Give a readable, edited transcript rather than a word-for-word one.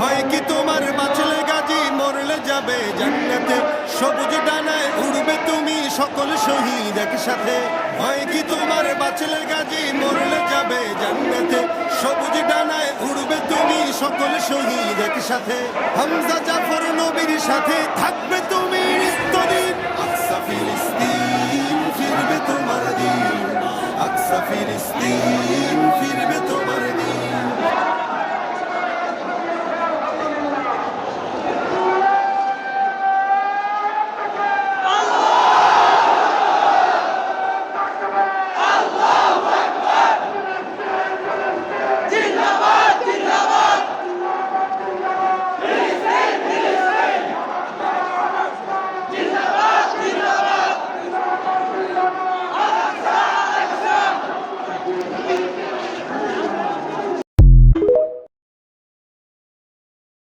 হয় কি তোমার বাঁচলে গাজী মরলে যাবে জান্নাতে, সবুজ ডানায় উড়বে তুমি সকল শহীদ একসাথে। হয় কি তোমার বাঁচলে গাজী মরলে যাবে জান্নাতে, সবুজ ডানায় উড়বে তুমি সকল শহীদ একসাথে। হামজা জাফর নবীর সাথে থাকবে তুমি নিত্যদিন। আকসা ফিলিস্তিন ফিরবে তোমার দিন, আকসা ফিলিস্তিন ফিরবে তোমার